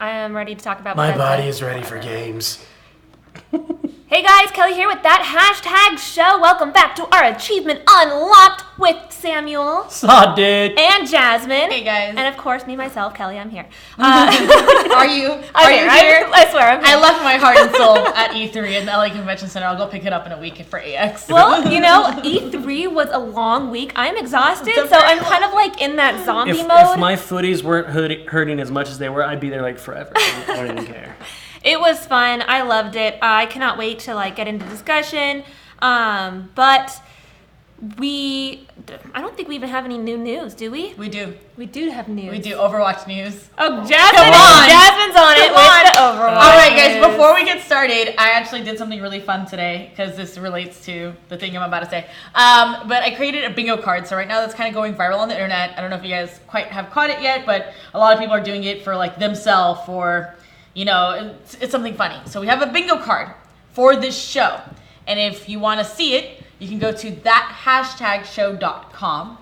I am ready to talk about My body is ready for games. Hey guys, Kelly here with that hashtag show. Welcome back to our Achievement Unlocked with Samuel. Saw dude. And Jasmin. Hey guys. And of course, me, myself, Kelly, I'm here. Are you here? I swear, I'm here. I left my heart and soul at E3 in the LA Convention Center. I'll go pick it up in a week for AX. Well, you know, E3 was a long week. I'm exhausted, so I'm kind of like in that zombie mode. If my footies weren't hurting as much as they were, I'd be there like forever. I don't even care. It was fun. I loved it. I cannot wait to like get into discussion. But I don't think we even have any new news, do we? We do. We do have news. We do. Overwatch news. Oh, Jasmin's on it. Come on. With the Overwatch All right, guys. news. Before we get started, I actually did something really fun today because this relates to the thing I'm about to say. But I created a bingo card. So right now that's kind of going viral on the internet. I don't know if you guys quite have caught it yet, but a lot of people are doing it for like themselves or, you know, it's something funny. So we have a bingo card for this show. And if you want to see it, you can go to thathashtagshow.com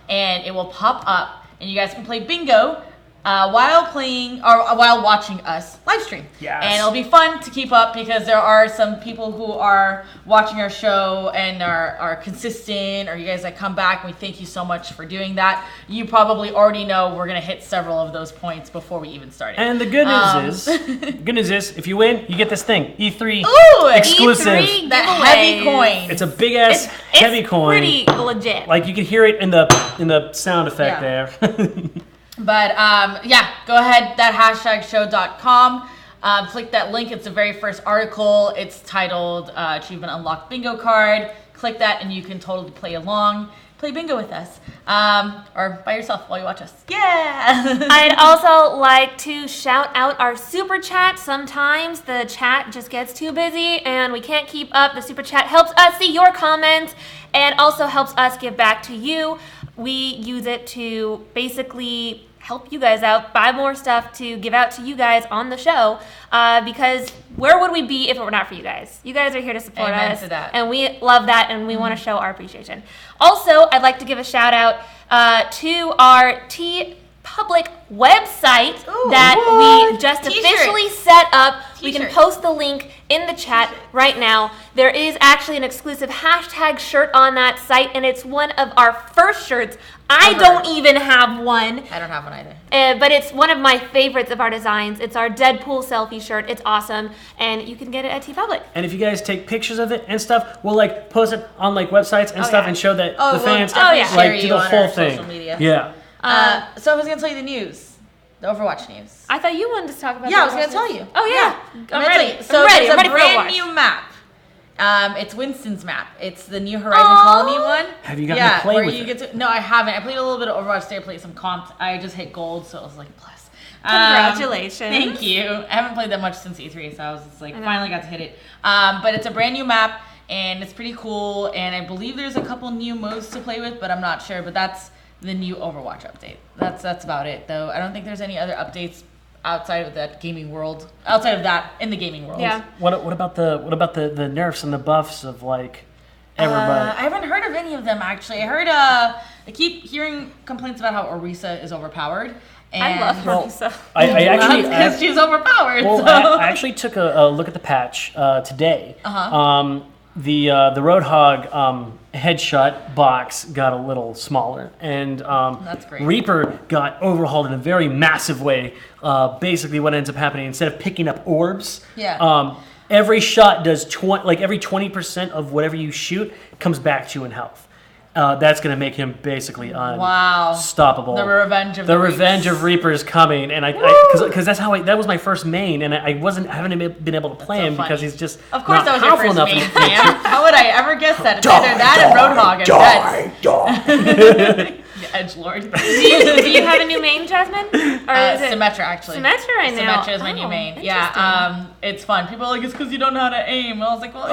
and it will pop up and you guys can play bingo while playing or while watching us live stream. Yes. And it'll be fun to keep up because there are some people who are watching our show and are consistent, or you guys that come back. We thank you so much for doing that. You probably already know we're going to hit several of those points before we even started. And the good news is, if you win, you get this thing, E3 exclusive. E3 that giveaways. heavy coin. It's a big ass heavy coin. Pretty legit. Like you can hear it in the sound effect there. But yeah, go ahead, thathashtagshow.com. Click that link. It's the very first article. It's titled Achievement Unlocked Bingo Card. Click that and you can totally play along. Play bingo with us. Or by yourself while you watch us. Yeah! I'd also like to shout out our super chat. Sometimes the chat just gets too busy and we can't keep up. The super chat helps us see your comments and also helps us give back to you. We use it to basically help you guys out, buy more stuff to give out to you guys on the show, because where would we be if it were not for you guys? You guys are here to support Amen us, to that. and we love that, and we want to show our appreciation. Also, I'd like to give a shout out to our Public website that we just officially set up. We can post the link in the chat right now. There is actually an exclusive hashtag shirt on that site, and it's one of our first shirts. I don't even have one. I don't have one either. But it's one of my favorites of our designs. It's our Deadpool selfie shirt. It's awesome, and you can get it at TeePublic. And if you guys take pictures of it and stuff, we'll like post it on like websites and stuff and show that the fans like do the whole thing. Social media. Yeah. So I was going to tell you the news. The Overwatch news. I thought you wanted to talk about I was going to tell you. Oh, yeah. I'm ready. So I'm ready. it's I'm ready a for brand Overwatch. new map. It's Winston's map. It's the New Horizon Colony one. Have you gotten to play where with you it? get to. No, I haven't. I played a little bit of Overwatch today. I played some comp. I just hit gold, so it was like a plus. Congratulations. Thank you. I haven't played that much since E3, so I was just like, finally got to hit it. But it's a brand new map, and it's pretty cool. And I believe there's a couple new modes to play with, but I'm not sure. But that's the new Overwatch update. That's about it, though. I don't think there's any other updates outside of that gaming world. Outside of that, in the gaming world. Yeah. What about the nerfs and the buffs of like everybody? I haven't heard of any of them actually. I heard I keep hearing complaints about how Orisa is overpowered. And I love Orisa. I actually because she's overpowered. Well, so. I actually took a look at the patch today. The Roadhog headshot box got a little smaller, and That's great. Reaper got overhauled in a very massive way. Basically, what ends up happening, instead of picking up orbs, every shot does every 20% of whatever you shoot comes back to you in health. That's going to make him basically unstoppable. The revenge of the Reapers. revenge of Reaper is coming, and because that's how that was my first main, and I haven't been able to play him funny. because he's just Of course, not that was your powerful first enough. main, Sam. How would I ever guess that? It's either that and Roadhog. Edgelord. Do you have a new main, Jasmine? Or is it Symmetra, actually. Symmetra right now? Symmetra is my new main. Interesting. Yeah, it's fun. People are like, it's because you don't know how to aim. And I was like, well,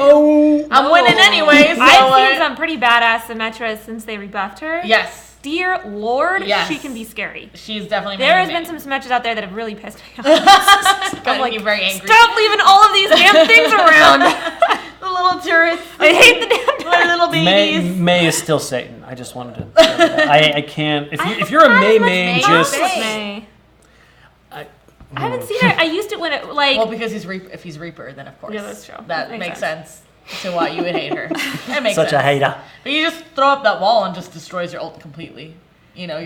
I'm Oh. winning anyway. So I've seen some pretty badass Symmetras since they rebuffed her. Yes. Dear Lord, Yes. she can be scary. She's definitely my There new has been main. some Symmetras out there that have really pissed me off. I'm like, very angry. Stop leaving all of these damn things around. The little turrets. I hate the damn My little babies. May is still Satan. I just wanted to. I can't. If you're a May main, just May. I haven't seen it. I used it when it Well, because if he's Reaper, then of course. Yeah, that's true. That makes sense to why you would hate her. That makes Such sense. a hater. But you just throw up that wall and just destroys your ult completely. You know,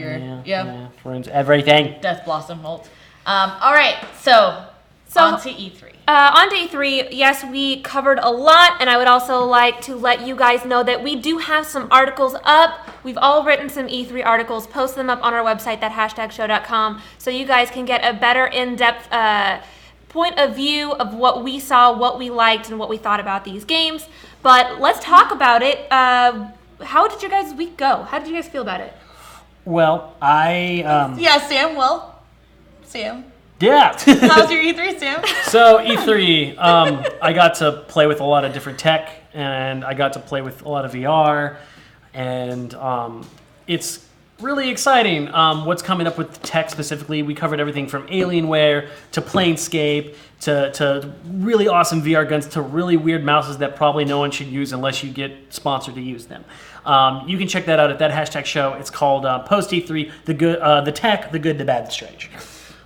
Ruins everything. Death Blossom ult. All right, so on to E3. On to E3, yes, we covered a lot, and I would also like to let you guys know that we do have some articles up. We've all written some E3 articles, post them up on our website, that #show.com, so you guys can get a better in-depth point of view of what we saw, what we liked, and what we thought about these games. But let's talk about it. How did your guys' week go? How did you guys feel about it? Well, Sam. Yeah. How's your E3, Sam? So E3, I got to play with a lot of different tech, and I got to play with a lot of VR, and it's really exciting. What's coming up with tech specifically? We covered everything from Alienware to Planescape to really awesome VR guns to really weird mouses that probably no one should use unless you get sponsored to use them. You can check that out at that #show. It's called Post E3, the tech, the good, the bad, the strange.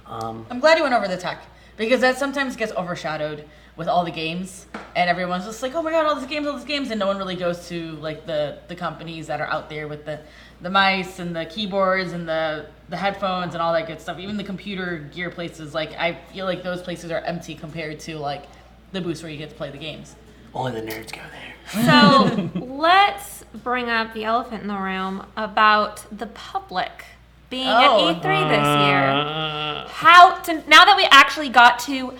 I'm glad you went over the tech because that sometimes gets overshadowed with all the games, and everyone's just like, oh my god, all these games, and no one really goes to like the companies that are out there with the mice and the keyboards and the headphones and all that good stuff. Even the computer gear places, like I feel like those places are empty compared to like the booths where you get to play the games. Only the nerds go there. So let's bring up the elephant in the room about the public being at E3 this year. Now that we actually got to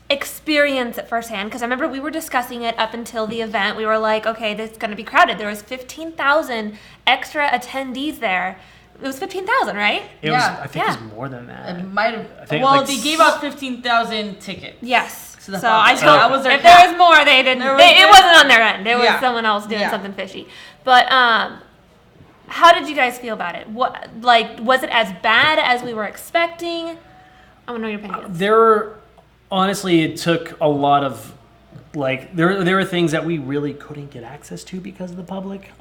experience it firsthand, because I remember we were discussing it up until the event. We were like, okay, this is going to be crowded. There was 15,000 extra attendees there. It was 15,000, right? I think it was more than that. It might have. Well, they gave out 15,000 tickets. Yes. So I told that was their if cap. there was more, they didn't. It wasn't on their end. It was someone else doing something fishy. But how did you guys feel about it? Was it as bad as we were expecting? I want to know your opinions. Honestly, it took a lot of there were things that we really couldn't get access to because of the public.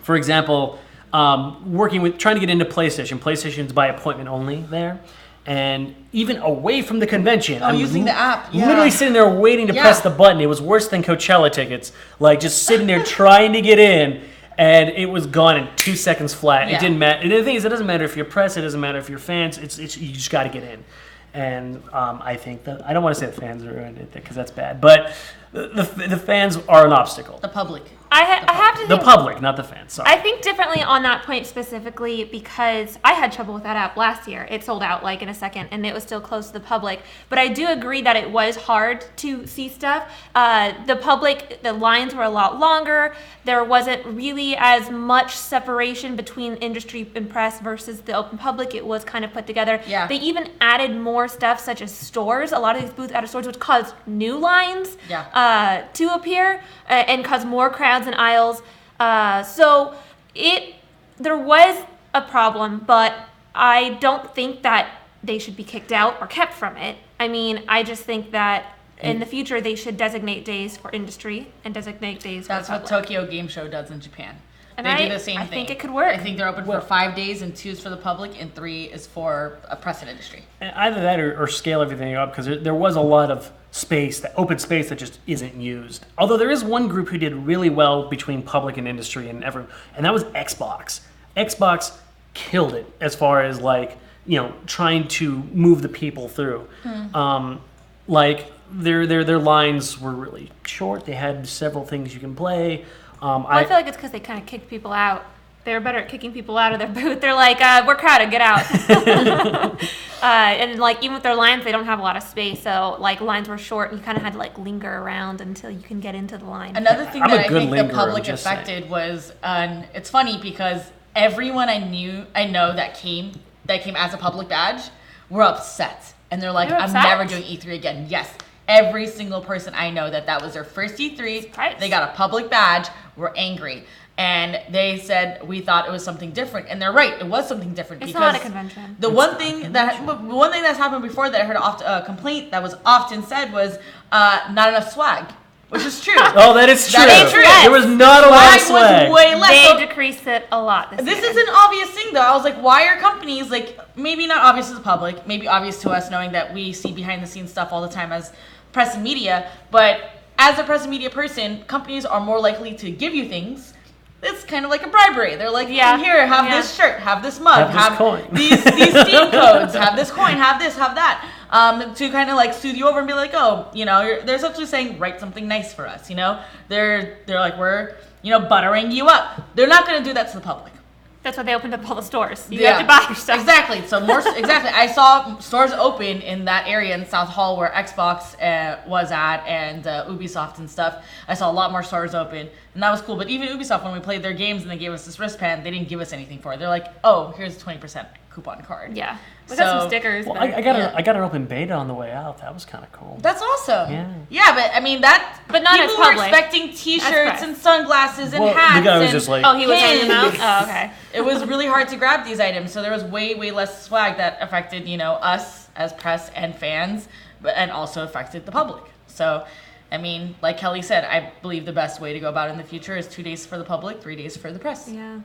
For example, trying to get into PlayStation. PlayStation's by appointment only there. And even away from the convention, I'm using the app. Literally sitting there waiting to press the button. It was worse than Coachella tickets. Like just sitting there trying to get in. And it was gone in 2 seconds flat. Yeah. It didn't matter. And the thing is, it doesn't matter if you're press. It doesn't matter if you're fans. It's you just got to get in. And I think that I don't want to say the fans are in it because that's bad. But the fans are an obstacle. The public. I have to think, the public, not the fans. Sorry. I think differently on that point specifically because I had trouble with that app last year. It sold out like in a second, and it was still closed to the public. But I do agree that it was hard to see stuff. The public, the lines were a lot longer. There wasn't really as much separation between industry and press versus the open public. It was kind of put together. Yeah. They even added more stuff such as stores. A lot of these booths added stores, which caused new lines to appear and caused more crowds and aisles. So there was a problem, but I don't think that they should be kicked out or kept from it. I mean, I just think that in the future they should designate days for industry and designate days for the public. That's what Tokyo Game Show does in Japan. And they do the same thing. I think it could work. I think they're open for 5 days, and 2 is for the public, and 3 is for a press and industry. Either that or scale everything up, because there was a lot of space, that open space that just isn't used. Although there is one group who did really well between public and industry and that was Xbox. Xbox killed it as far as trying to move the people through. Their lines were really short. They had several things you can play. I feel like it's because they kind of kicked people out. They were better at kicking people out of their booth. They're like, we're crowded, get out. And even with their lines, they don't have a lot of space. So lines were short, and you kind of had to linger around until you can get into the line. Another thing that I think the public affected was, it's funny because everyone I know that came as a public badge were upset. And they're like, I'm never doing E3 again. Yes. Every single person I know that was their first E3, they got a public badge, were angry. And they said, we thought it was something different. And they're right, it was something different. It's not a convention. The one thing that's happened before that I heard a complaint that was often said was not enough swag. which is true. Oh, that is true. That is true. There was not a lot of Swag swag. was way less. They So decreased it a lot this this year. is an obvious thing, though. I was like, why are companies, like, maybe not obvious to the public, maybe obvious to us knowing that we see behind the scenes stuff all the time as press and media, but as a press and media person, companies are more likely to give you things. It's kind of like a bribery. They're like, Yeah. here, have this shirt, have this mug, Have this coin. these Steam codes, have this coin, have this, have that. To kind of like soothe you over and be like, oh, you know, they're essentially saying, write something nice for us, you know? They're like, we're, you know, buttering you up. They're not going to do that to the public. That's why they opened up all the stores. You have to buy your stuff. Exactly. So exactly. I saw stores open in that area in South Hall where Xbox was at and Ubisoft and stuff. I saw a lot more stores open, and that was cool. But even Ubisoft, when we played their games and they gave us this wristband, they didn't give us anything for it. They're like, oh, here's a 20% coupon card. Yeah. We got some stickers. Well, but I got an open beta on the way out. That was kind of cool. That's awesome. Yeah. Yeah, but I mean But not as people were public. expecting As T-shirts press. and sunglasses and Well, hats. the guy was and just like, Oh, he was handing them out? pins. Oh, okay. It was really hard to grab these items, so there was way less swag that affected, you know, us as press and fans, and also affected the public. So, I mean, like Kelly said, I believe the best way to go about it in the future is 2 days for the public, 3 days for the press. Yeah.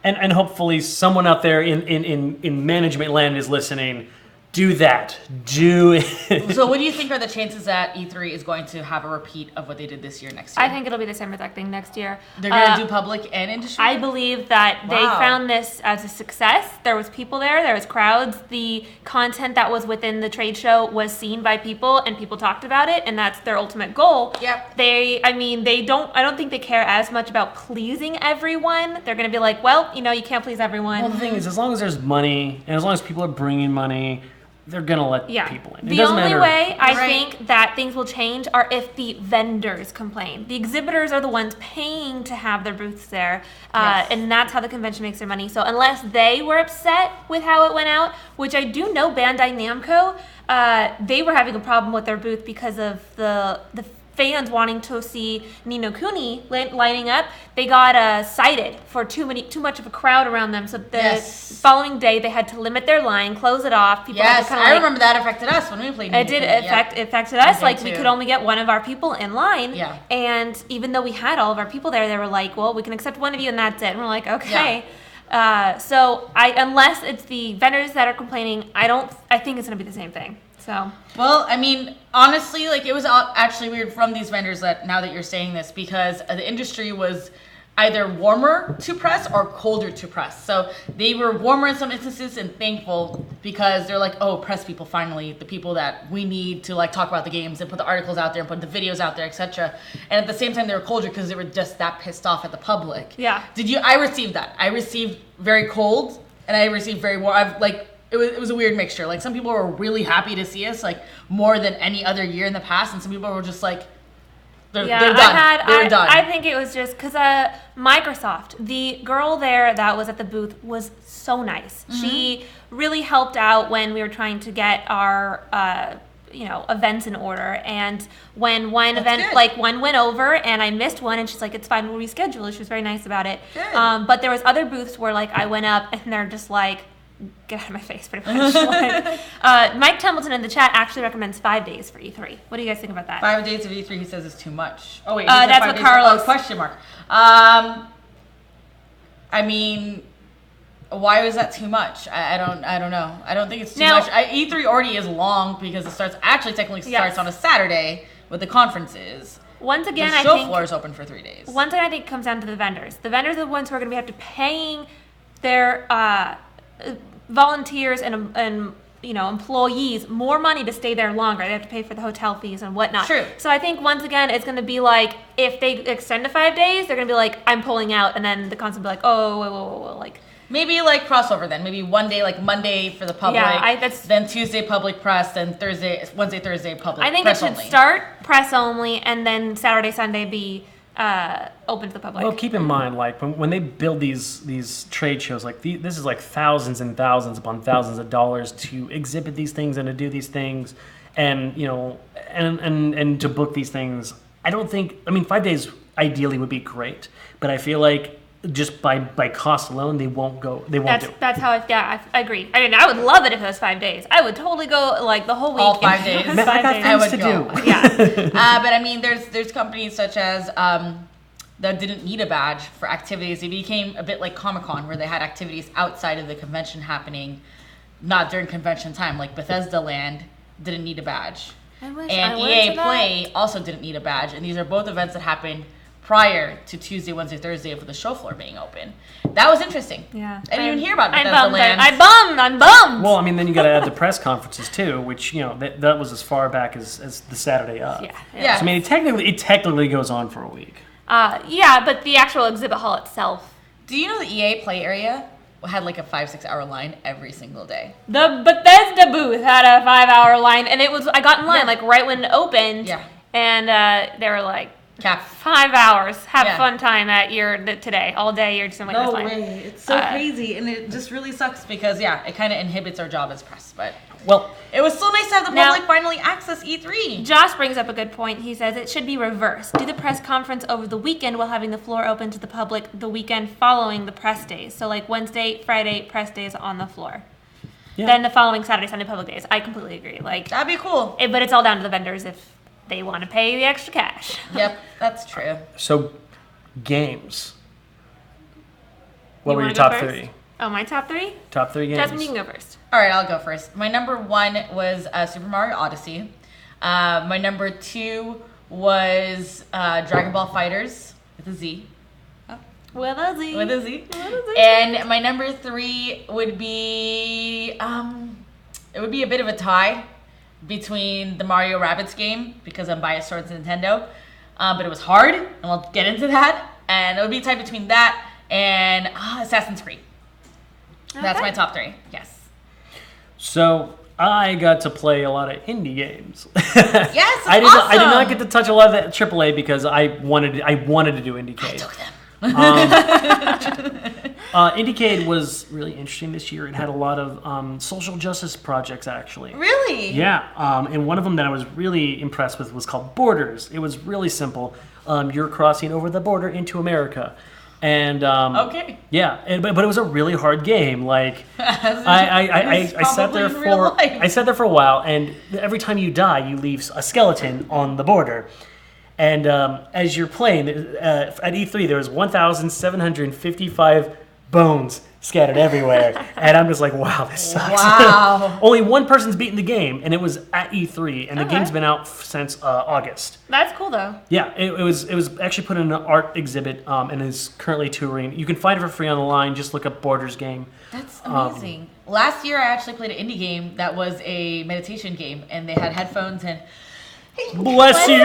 And hopefully someone out there in management land is listening. Do that. Do it. So what do you think are the chances that E3 is going to have a repeat of what they did this year next year? I think it'll be the same exact thing next year. They're going to do public and industry? I believe that they Wow. found this as a success. There was people there was crowds. The content that was within the trade show was seen by people and people talked about it, and that's their ultimate goal. Yep. I don't think they care as much about pleasing everyone. They're going to be like, well, you know, you can't please everyone. Well, the thing is, as long as there's money and as long as people are bringing money, they're gonna let people in. It The doesn't only matter. way I Right. think that things will change are if the vendors complain. The exhibitors are the ones paying to have their booths there, Yes. and that's how the convention makes their money. So unless they were upset with how it went out, which I do know Bandai Namco, they were having a problem with their booth because of the fans wanting to see Ni no Kuni lining up. They got cited for too much of a crowd around them. So the following day they had to limit their line, close it off. People had to Yes, kinda I remember that affected us when we played. it did affected us. I Like did we too. could only get one of our people in line. Yeah. And even though we had all of our people there, they were like, "Well, we can accept one of you, and that's it." And we're like, "Okay." So unless it's the vendors that are complaining, I think it's gonna be the same thing. So Well, I mean, honestly, like it was actually weird from these vendors that now that you're saying this because the industry was either warmer to press or colder to press. So they were warmer in some instances and thankful because they're like, oh, press people finally, the people that we need to like talk about the games and put the articles out there and put the videos out there, etc. And at the same time, they were colder because they were just that pissed off at the public. Yeah. I received that. I received very cold and I received very warm. It was a weird mixture. Like some people were really happy to see us, like more than any other year in the past, and some people were just like, they're done. They're done. I think it was just because Microsoft, the girl there that was at the booth was so nice. Mm-hmm. She really helped out when we were trying to get our events in order. And when one one went over and I missed one, and she's like, "It's fine, we'll reschedule it." She was very nice about it. Good. But there was other booths where like I went up and they're just like, get out of my face, pretty much. Mike Templeton in the chat actually recommends 5 days for E3. What do you guys think about that? 5 days of E3, he says is too much. Oh wait, that's what Carlos. Question mark. I mean, why was that too much? I don't know. I don't think it's too much. E3 already is long because it technically starts on a Saturday with the conferences. Once again, the show floor is open for 3 days. Once again, I think it comes down to the vendors. The vendors are the ones who are going to have to paying their volunteers and employees more money to stay there longer. They have to pay for the hotel fees and whatnot. True. So I think once again it's going to be like if they extend to 5 days, they're going to be like, I'm pulling out, and then the concept will be like, oh, whoa, like. Maybe like crossover then. Maybe one day, like Monday for the public, then Tuesday public press, then Wednesday, Thursday public. I think press it should only. start press only, and then Saturday, Sunday be open to the public. Well, keep in mind, like when they build these trade shows, like this is like thousands and thousands upon thousands of dollars to exhibit these things and to do these things, and and to book these things. I don't think. I mean, 5 days ideally would be great, but I feel like just by cost alone, they won't do it. That's how I agree. I mean, I would love it if it was 5 days. I would totally go like the whole week. All 5 days. I got I would things to go. do. Yeah. But I mean, there's companies such as that didn't need a badge for activities. It became a bit like Comic-Con, where they had activities outside of the convention happening, not during convention time. Like Bethesda Land didn't need a badge. And EA Play also didn't need a badge. And these are both events that happened prior to Tuesday, Wednesday, Thursday for the show floor being open. That was interesting. Yeah. I didn't even hear about Bethesda I'm Land. I'm bummed. Well, I mean, then you got to add the press conferences too, which that was as far back as the Saturday of. Yeah. So, I mean, it technically goes on for a week. Yeah, but the actual exhibit hall itself. Do you know the EA Play area had like a 5-6 hour line every single day? The Bethesda booth had a 5-hour line, and I got in line like right when it opened. Yeah. And they were like, Cap. 5 hours. Have Yeah. fun time at today. All day you're just in No this line. way. It's so crazy. And it just really sucks because, it kind of inhibits our job as press. But Well, it was so nice to have the Now- public finally access E3. Josh brings up a good point. He says it should be reversed. Do the press conference over the weekend while having the floor open to the public the weekend following the press days. So like Wednesday, Friday, press days on the floor. Yeah. Then the following Saturday, Sunday, public days. I completely agree. That'd be cool. But it's all down to the vendors if they want to pay the extra cash. Yep, that's true. so games. What You were wanna your go top first? 3? Oh, my top 3? Top 3 games. Jasmin, you can go first. All right, I'll go first. My number 1 was Super Mario Odyssey. My number 2 was Dragon Ball Fighters with a Z. With a Z. With a Z. With a Z. And my number 3 would be it would be a bit of a tie between the Mario Rabbids game because I'm biased towards Nintendo, but it was hard, and we'll get into that. And it would be a tie between that and Assassin's Creed. That's Okay. my top 3. Yes. So I got to play a lot of indie games. Yes, I did awesome. not get to touch a lot of that AAA because I wanted to do Indiecade. I took them. Indiecade was really interesting this year. It had a lot of social justice projects, actually. Really? Yeah, and one of them that I was really impressed with was called Borders. It was really simple. You're crossing over the border into America. And Okay. yeah, but it was a really hard game. Like I sat there probably in real life. for a while, and every time you die, you leave a skeleton on the border. And as you're playing at E3, there was 1,755 bones scattered everywhere, and I'm just like, wow, this sucks. Wow. Only one person's beaten the game, and it was at E3, and the Okay. game's been out since August. That's cool, though. Yeah, it was actually put in an art exhibit and is currently touring. You can find it for free online. Just look up Borders game. That's amazing. Last year, I actually played an indie game that was a meditation game, and they had headphones and. Bless you.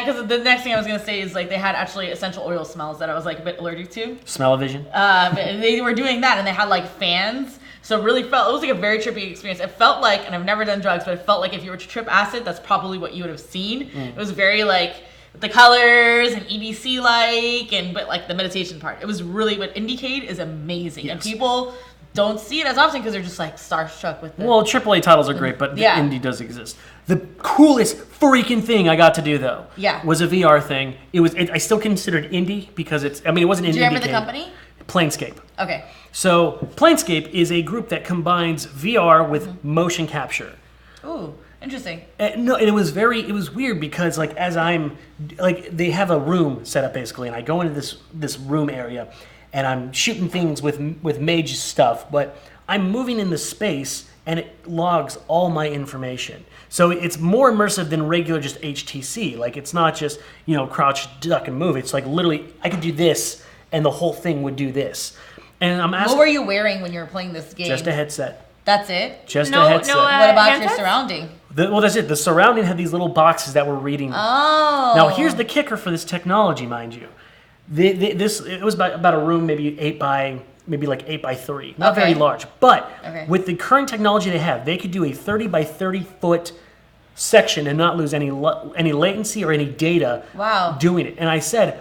Because the next thing I was gonna say is like they had actually essential oil smells that I was like a bit allergic to. Smell-o-vision. And they were doing that, and they had like fans. So it really felt, it was like a very trippy experience. It felt like, and I've never done drugs, but it felt like if you were to trip acid, that's probably what you would have seen. It was very like the colors and EDC but like the meditation part. It was really, but Indiecade is amazing, and Yes. people don't see it as often because they're just like starstruck with it. Well, AAA titles are great, but the Yeah. indie does exist. The coolest freaking thing I got to do though, was a VR thing. I still considered indie because it wasn't an indie Do you remember the game. company? Planescape. Okay. So Planescape is a group that combines VR with motion capture. Ooh, interesting. No, and it was weird because like they have a room set up basically, and I go into this room area, and I'm shooting things with mage stuff, but I'm moving in the space, and it logs all my information. So it's more immersive than regular just HTC. Like it's not just crouch, duck, and move. It's like literally I could do this, and the whole thing would do this. And I'm asking, What were you wearing when you were playing this game? just a headset. That's it? Just No- a no, headset. What about your handsets? surrounding? Well, that's it. The surrounding had these little boxes that were reading. Oh. Now, here's the kicker for this technology, mind you. It was about a room, maybe 8 by 3, not Okay. very large. But Okay. with the current technology they have, they could do a 30 by 30 foot section and not lose any latency or any data. Wow. Doing it. And I said,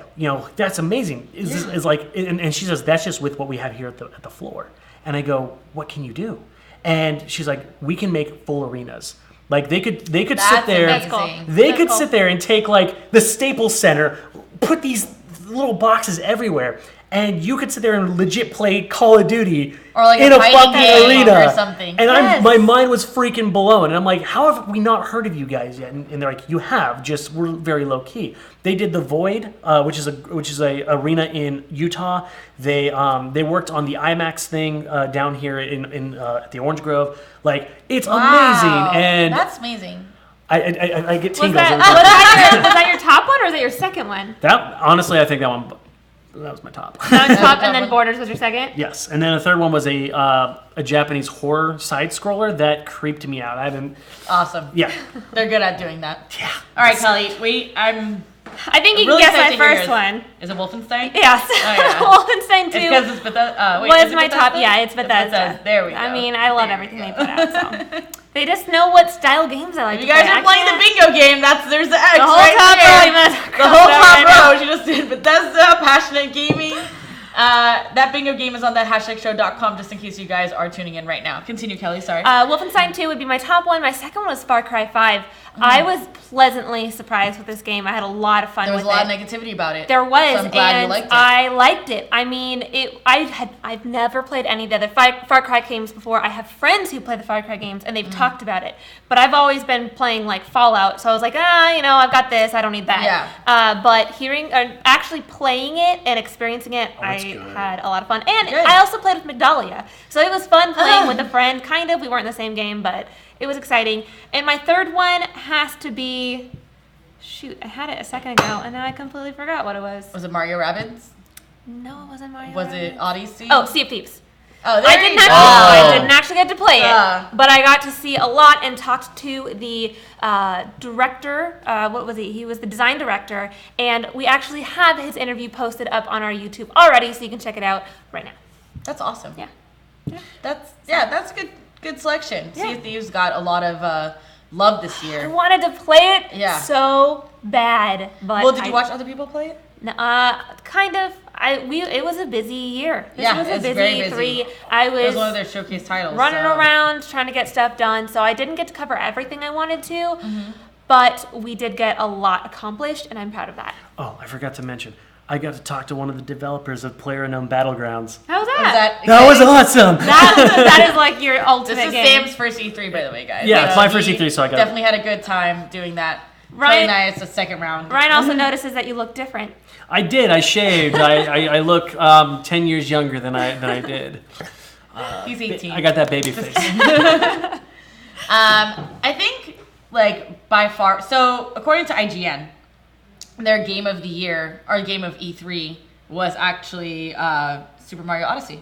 that's amazing. Is like, and she says that's just with what we have here at the floor. And I go, what can you do? And she's like, we can make full arenas. Like they could sit That's there. amazing. That's cool. They That's could cool. sit there and take like the Staples Center, put these little boxes everywhere. And you could sit there and legit play Call of Duty or like in a fucking game arena or something. And my mind was freaking blown. And I'm like, how have we not heard of you guys yet? And they're like, you have, just we're very low key. They did the Void, which is a arena in Utah. They worked on the IMAX thing down here in at the Orange Grove. Like, it's amazing. And that's amazing. I get tingles. Was that your top one or was that your second one? That honestly, I think that was my top. That was top, and then Borders was your second? Yes, and then the third one was a Japanese horror side scroller that creeped me out. I haven't. Awesome. Yeah. They're good at doing that. Yeah. All right, Kelly. I think you really can guess my first one. Is it Wolfenstein? Yes. Oh, yeah. Wolfenstein 2 because it's Bethesda. was my top. Yeah, it's Bethesda. There we go. I mean, I love everything they put out. So they just know what style games I like. If you guys are playing the bingo game, there's the X the whole right top there. row. The whole top row. She just did Bethesda, passionate gaming. That bingo game is on that #show.com just in case you guys are tuning in right now. Continue, Kelly. Sorry. Wolfenstein 2 would be my top one. My second one was Far Cry 5. I was pleasantly surprised with this game. I had a lot of fun with it. There was a lot of negativity about it. There was, so I'm glad and you liked it. I liked it. I mean, I've never played any of the other Far Cry games before. I have friends who play the Far Cry games, and they've talked about it. But I've always been playing like Fallout, so I was like, I've got this. I don't need that. Yeah. But actually playing it and experiencing it, I had a lot of fun. And I also played with Migdalia, so it was fun playing with a friend. Kind of. We weren't in the same game, but it was exciting. And my third one has to be... Shoot, I had it a second ago, and now I completely forgot what it was. Was it Mario Rabbids? No, it wasn't Mario Was Rabbids. it Odyssey? Oh, Sea of Thieves. Oh, there I you didn't actually get to play it, but I got to see a lot and talked to the director. What was he? He was the design director, and we actually have his interview posted up on our YouTube already, so you can check it out right now. That's awesome. Yeah. That's a good selection. Yeah. Sea of Thieves got a lot of love this I year. wanted to play it Yeah. so bad, but Well, did you watch other people play it? Kind of. It was a busy year. This was a it's very busy. 3. I was It was one of their showcase titles. running around trying to get stuff done, so I didn't get to cover everything I wanted to, but we did get a lot accomplished, and I'm proud of that. Oh, I forgot to mention. I got to talk to one of the developers of PlayerUnknown Battlegrounds. How was that? That was awesome. That is like your ultimate This is game. Sam's first E3, by the way, guys. Yeah, it's my first E3, so I got definitely had a good time doing that. Ryan- Really nice, the second round. Ryan also notices that you look different. I did. I shaved. I look 10 years younger than I did. He's 18. I got that baby face. I think, like, by far, so according to IGN, their game of the year, or game of E3, was actually Super Mario Odyssey.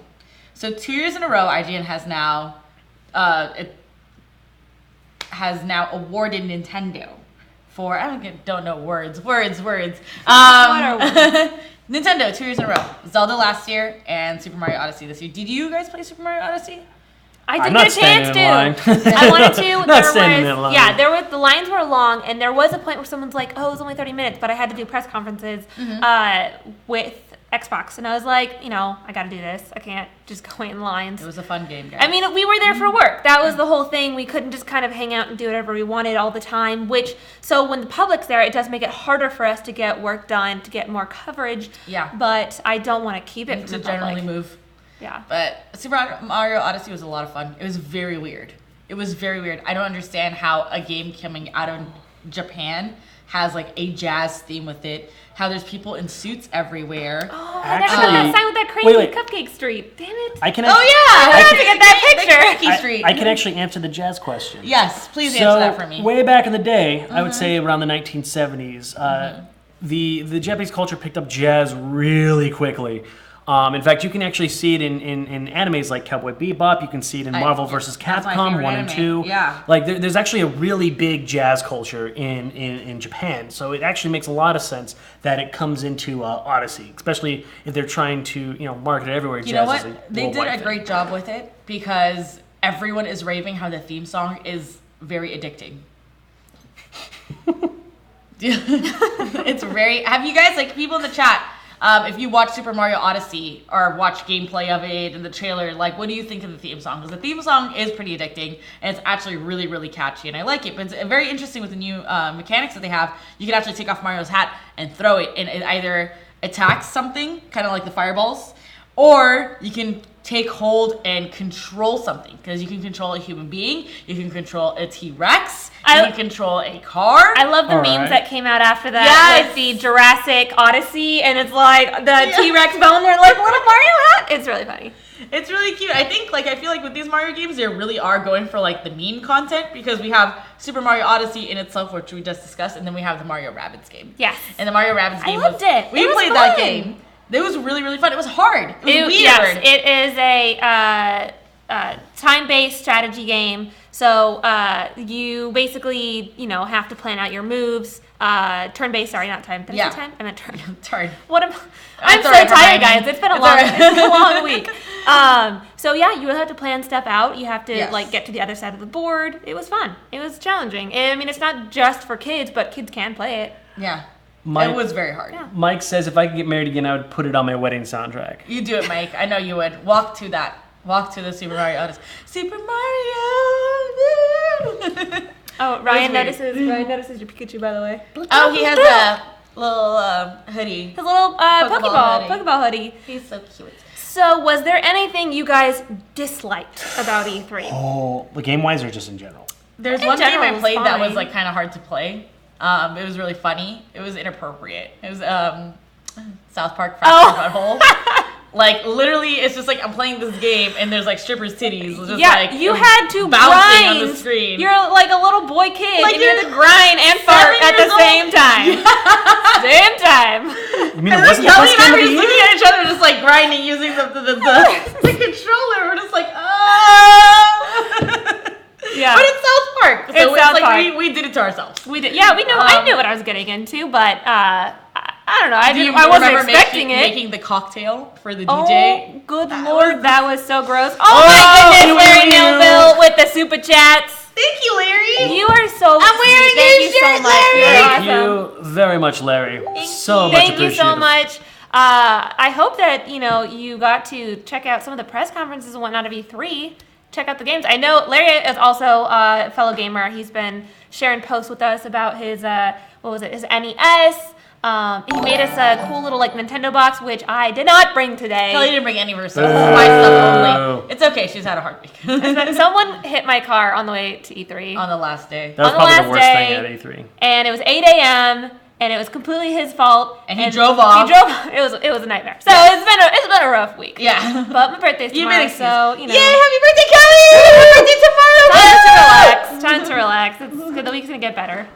So 2 years in a row, IGN has now awarded Nintendo for, I don't know words. What are words? Nintendo 2 years in a row. Zelda last year and Super Mario Odyssey this year. Did you guys play Super Mario Odyssey? I didn't get a chance to. I wanted to. The lines were long, and there was a point where someone's like, "Oh, it was only 30 minutes," but I had to do press conferences with Xbox, and I was like, I got to do this. I can't just go wait in lines. It was a fun game, guys. I mean, we were there for work. That was the whole thing. We couldn't just kind of hang out and do whatever we wanted all the time. So when the public's there, it does make it harder for us to get work done, to get more coverage. Yeah. But I don't want to keep it from to the public. generally move. Yeah. But Super Mario Odyssey was a lot of fun. It was very weird. I don't understand how a game coming out of Japan has like a jazz theme with it. How there's people in suits everywhere. Oh, I never got that sign with that crazy Cupcake Street. Damn it. I can. I have to get that picture. I can actually answer the jazz question. Yes, please answer that for me. Way back in the day, I would say around the 1970s, the Japanese culture picked up jazz really quickly. In fact, you can actually see it in animes like Cowboy Bebop. You can see it in Marvel vs. Capcom 1 and 2. Yeah. Like there's actually a really big jazz culture in Japan. So it actually makes a lot of sense that it comes into Odyssey, especially if they're trying to market it everywhere. You know what? They did a great job with it because everyone is raving how the theme song is very addicting. It's very. Have you guys, like, people in the chat? If you watch Super Mario Odyssey or watch gameplay of it and the trailer, like, what do you think of the theme song? Because the theme song is pretty addicting, and it's actually really, really catchy, and I like it. But it's very interesting with the new mechanics that they have. You can actually take off Mario's hat and throw it, and it either attack something, kind of like the fireballs, or you can take hold and control something, because you can control a human being, you can control a T-Rex, you can control a car. I love the memes that came out after that with the Jurassic Odyssey, and it's like the T-Rex bone where like little Mario hat. It's really funny. It's really cute. I think, like, I feel like with these Mario games, they really are going for, like, the meme content, because we have Super Mario Odyssey in itself, which we just discussed, and then we have the Mario Rabbids game. Yes. And the Mario Rabbids game I loved it. We played that game. It was really, really fun. It was hard. It was weird. Yes, it is a time-based strategy game. So you basically, have to plan out your moves. Turn-based, sorry, not time. Did I say time? I meant turn. Turn. I'm so tired, guys. It's been a long week. So yeah, you have to plan stuff out. You have to get to the other side of the board. It was fun. It was challenging. I mean, it's not just for kids, but kids can play it. Yeah. It was very hard. Yeah. Mike says if I could get married again, I would put it on my wedding soundtrack. You do it, Mike. I know you would. Walk to that. Walk to the Super Mario Odyssey. Super Mario! Oh, Ryan notices your Pikachu, by the way. Oh, he has a little hoodie. His little Pokeball hoodie. He's so cute. So, was there anything you guys disliked about E3? Oh, game-wise or just in general? There's one game I played that was like kind of hard to play. It was really funny. It was inappropriate. It was South Park Fractured Butthole. Like, literally, it's just like I'm playing this game and there's like strippers' titties. Just, you had to bouncing grind. On the screen. You're like a little boy kid, and you had to grind and fart at the same time. Same time. You mean it wasn't the first game of the year? Looking at each other, just like grinding, using the controller. We're just like, oh. Yeah. But it's South Park. So it's South Park. We did it to ourselves. We did. Yeah, we know. I knew what I was getting into, but I don't know. I wasn't expecting it. Making the cocktail for the DJ. Oh, good lord, that was so gross. Oh my goodness, Larry Nilville with the super chats. Thank you, Larry. You are so I'm wearing Thank you so much. Thank you very much, Larry. Thank you so much. I hope that you got to check out some of the press conferences and whatnot of E3. Check out the games. I know Larry is also a fellow gamer. He's been sharing posts with us about his his NES. He made us a cool little Nintendo box, which I did not bring today. Kelly didn't bring any of her stuff. My stuff only. It's okay. She's had a hard week. Someone hit my car on the way to E3. On the last day. That was probably the worst thing at E3. And it was 8 a.m. and it was completely his fault. And he drove off. It was a nightmare. So it's been a rough week. Yeah. But my birthday's tomorrow, so Yay! Happy birthday, Kelly! Happy birthday tomorrow! Time to relax. The week's gonna get better.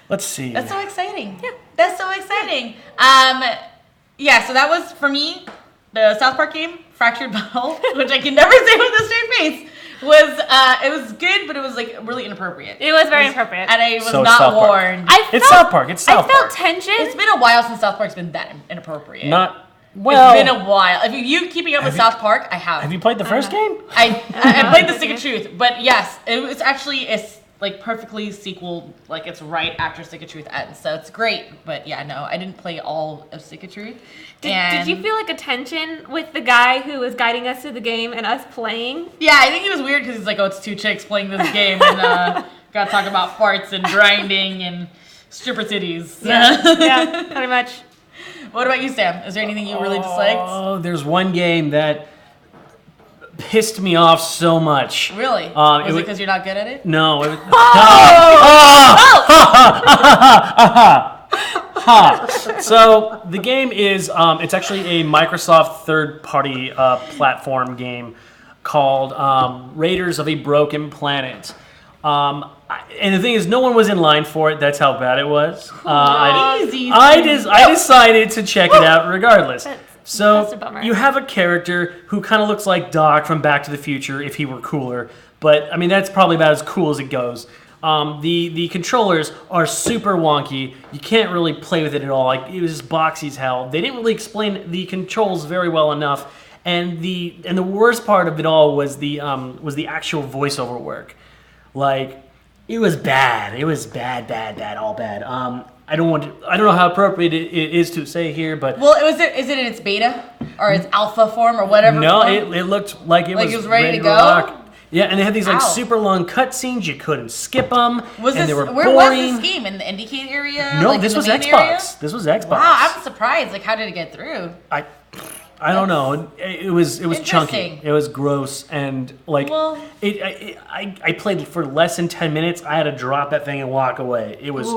Let's see. That's so exciting. Yeah. That's so exciting. So that was, for me, the South Park game, Fractured Butthole, which I can never say with a straight face, it was good, but it was really inappropriate. It was very inappropriate. And I was not warned. It's South Park. It's South Park. I felt tension. It's been a while since South Park's been that inappropriate. Well, it's been a while. If you keeping up with South Park, I have. Have you played the first game? I played the Stick of Truth, but yes, it's actually perfectly sequel. It's right after Stick of Truth ends, so it's great. But yeah, no, I didn't play all of Stick of Truth. Did you feel a tension with the guy who was guiding us through the game and us playing? Yeah, I think it was weird because he's like, oh, it's two chicks playing this game and gotta talk about farts and grinding and stripper titties. Yeah, pretty much. What about you, Sam? Is there anything you really disliked? Oh, there's one game that pissed me off so much. Really? Was it because you're not good at it? No. It was, So the game is it's actually a Microsoft third-party platform game called Raiders of a Broken Planet. And the thing is, no one was in line for it. That's how bad it was. I decided to check it out regardless. So you have a character who kind of looks like Doc from Back to the Future if he were cooler. But, I mean, that's probably about as cool as it goes. The controllers are super wonky. You can't really play with it at all. It was just boxy as hell. They didn't really explain the controls very well enough. And the worst part of it all was the actual voiceover work. It was bad. It was bad, all bad. I don't know how appropriate it is to say here, but is it in its beta or its alpha form or whatever? No, form? it looked like it was ready to go. Rock. Yeah, and they had these like Ow. super long cutscenes. You couldn't skip them. Was and this they were where boring. was this game in the Indicate area? No, like, this in was the main Xbox. area? This was Xbox. Wow, I'm surprised. Like, how did it get through? I don't know. It was chunky. Interesting. It was gross, and like Well- I played for less than 10 minutes. I had to drop that thing and walk away. It was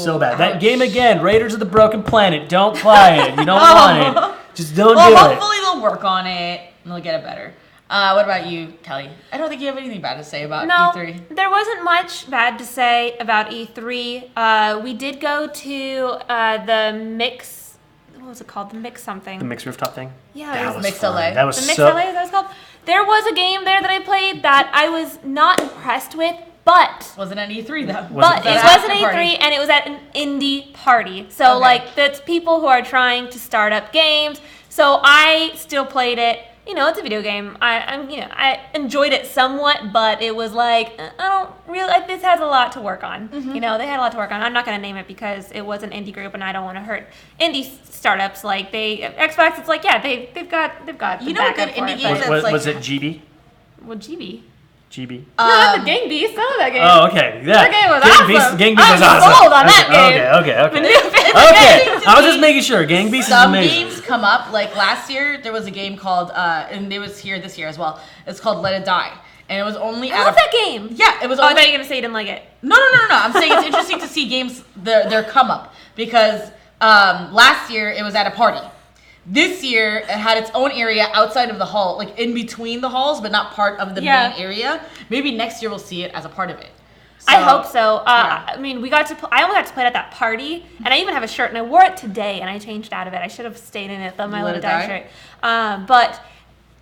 so bad. That ouch. game again, Raiders of the Broken Planet. Don't play it. You don't want it. Just don't do it. Hopefully they'll work on it and they'll get it better. What about you, Kelly? I don't think you have anything bad to say about No, E3. there wasn't much bad to say about E3. We did go to the Mix. What was it called? The Mix something. The mixed rooftop thing. Yeah, that it was Mix fun. LA. That was The Mix so. LA, that was called. There was a game there that I played that I was not impressed with, but Wasn't an E3 though. Was it it- was an after party? E3 and it was at an indie party. So Okay. like that's people who are trying to start up games. So I still played it. You know, it's a video game. I enjoyed it somewhat, but it was like I don't really. Like, this has a lot to work on. Mm-hmm. You know, they had a lot to work on. I'm not gonna name it because it was an indie group, and I don't want to hurt indie startups. Like Xbox, it's like they've got. The You know what backup good for indie it, games but- that's Was like- it GB? Well, GB. GB. No, not the Gang Beast. Some of that game. Oh, okay. Yeah. That game was Gang awesome. Beast, Gang Beast I'm was awesome. sold on that Okay, game. Okay. amazing to I was me. just making sure. Gang Beast is Some amazing. games come up. Like last year, there was a game called, and it was here this year as well. It's called Let It Die, and it was only I out love of that game. yeah, it was Oh, I only thought you were gonna say you didn't like it. No. I'm saying it's interesting to see games their come up because last year it was at a party. This year it had its own area outside of the hall, like in between the halls, but not part of the Yeah. main area. Maybe next year we'll see it as a part of it. I hope so. yeah. I mean, we got to. I only got to play it at that party, and I even have a shirt, and I wore it today, and I changed out of it. I should have stayed in it, my Let Let It It Die Die? shirt. But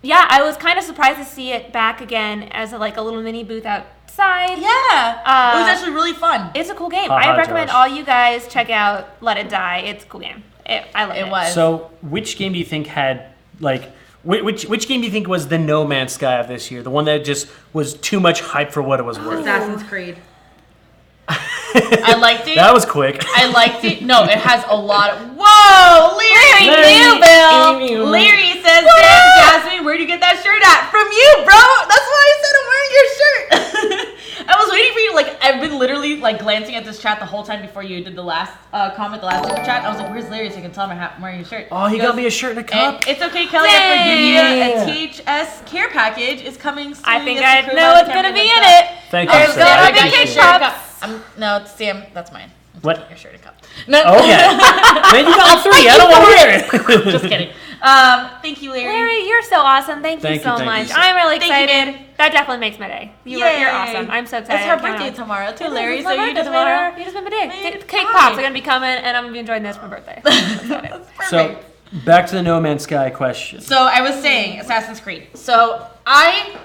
yeah, I was kind of surprised to see it back again as a little mini booth outside. Yeah, it was actually really fun. It's a cool game. Ha ha, I recommend Josh. all you guys check out Let It Die. It's a cool game. I love it. It was. So, which game do you think had which game do you think was the No Man's Sky of this year? The one that just was too much hype for what it was worth. Assassin's Creed. I liked it. That was quick. I liked it. No, it has a lot of. Whoa, Larry knew, Bill. Larry says, "Damn, Jasmine, where'd you get that shirt at? From you, bro. That's why I said I'm wearing your shirt." I was waiting for you. Like, I've been literally glancing at this chat the whole time before you did the last comment, the last super chat. I was like, "Where's Larry? So I can tell him I'm wearing your shirt." Oh, he got me a shirt and a cup. And it's okay, Kelly. I forgive you. Yeah. A THS care package is coming soon. I think Yes, I the know crew what's has gonna be cameras in and it. Thank you, There's sir. gonna I be got you a cake shirt pops. cup. No, Sam, that's mine. I'm What? taking your shirt and cup. No. Okay. Man, you got all three. I don't want to hear it. Just kidding. Thank you, Larry. Larry, you're so awesome. Thank you so thank much. you. I'm really Thank you, excited. man. That definitely makes my day. You're Yay. awesome. I'm so excited. It's her I can't birthday wait. tomorrow too, It is, Larry. it's So my you birthday just made tomorrow. her. You just made my day. Made Cake fine. pops are gonna be coming, and I'm gonna be enjoying this for my birthday. So, back to the No Man's Sky question. So I was saying Assassin's Creed. So I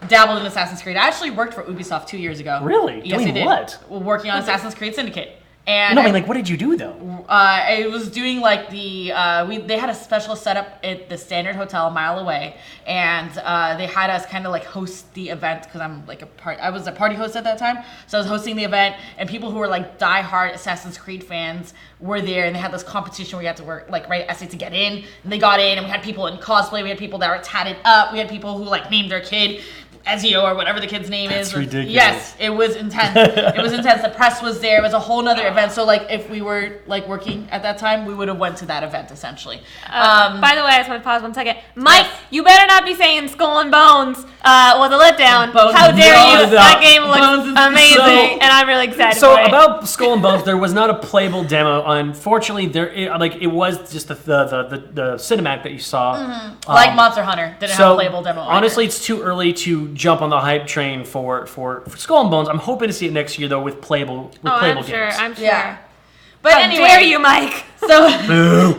dabbled in Assassin's Creed. I actually worked for Ubisoft 2 years ago. Really? Yes, Doing I did. what? Working on Assassin's Creed Syndicate. And No, I mean, what did you do though? I was doing they had a special setup at the Standard Hotel a mile away, and they had us kind of host the event because I was a party host at that time, so I was hosting the event, and people who were diehard Assassin's Creed fans were there, and they had this competition where you had to write essays to get in, and they got in, and we had people in cosplay, we had people that were tatted up, we had people who named their kid Ezio or whatever the kid's name is. That's ridiculous. Yes, it was intense. It was intense. The press was there. It was a whole nother event. So if we were working at that time, we would have went to that event essentially. By the way, I just want to pause 1 second. Mike, Yes. you better not be saying Skull and Bones was a letdown. Bones How and dare you? Bones. That game Bones looks and- amazing, So- and I'm really excited So for it. about Skull and Bones, there was not a playable demo. Unfortunately, it was just the cinematic that you saw. Monster Hunter didn't have a So playable demo. either. honestly, it's too early to jump on the hype train for Skull and Bones. I'm hoping to see it next year though with playable I'm sure. games. I'm sure. Yeah. But How anyway, dare you, Mike? So Boo.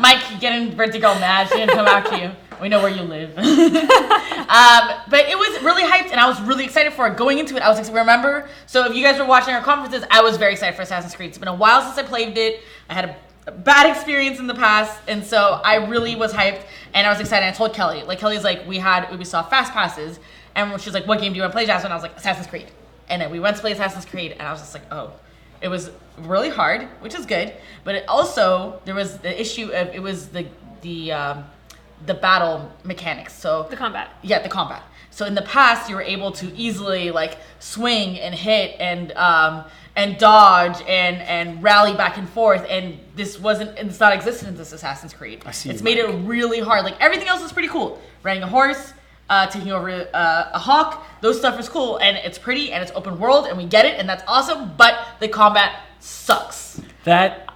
Mike getting vertigo mad. She didn't come after you. We know where you live. But it was really hyped, and I was really excited for it. Going into it, I was excited. Remember? So if you guys were watching our conferences, I was very excited for Assassin's Creed. It's been a while since I played it. I had a bad experience in the past, and so I really was hyped, and I was excited. I told Kelly, Kelly's we had Ubisoft Fast Passes, and she's like, "What game do you want to play, Jasmine?" I was like, "Assassin's Creed." And then we went to play Assassin's Creed, and I was just like, "Oh." It was really hard, which is good, but it also there was the issue of it was the the battle mechanics. So The combat. Yeah, the combat. So in the past, you were able to easily like swing and hit and dodge and rally back and forth, and it's not existent in this Assassin's Creed. It's made it really hard. Like everything else is pretty cool. Riding a horse, taking over a hawk, those stuff is cool, and it's pretty, and it's open world, and we get it, and that's awesome. But the combat sucks.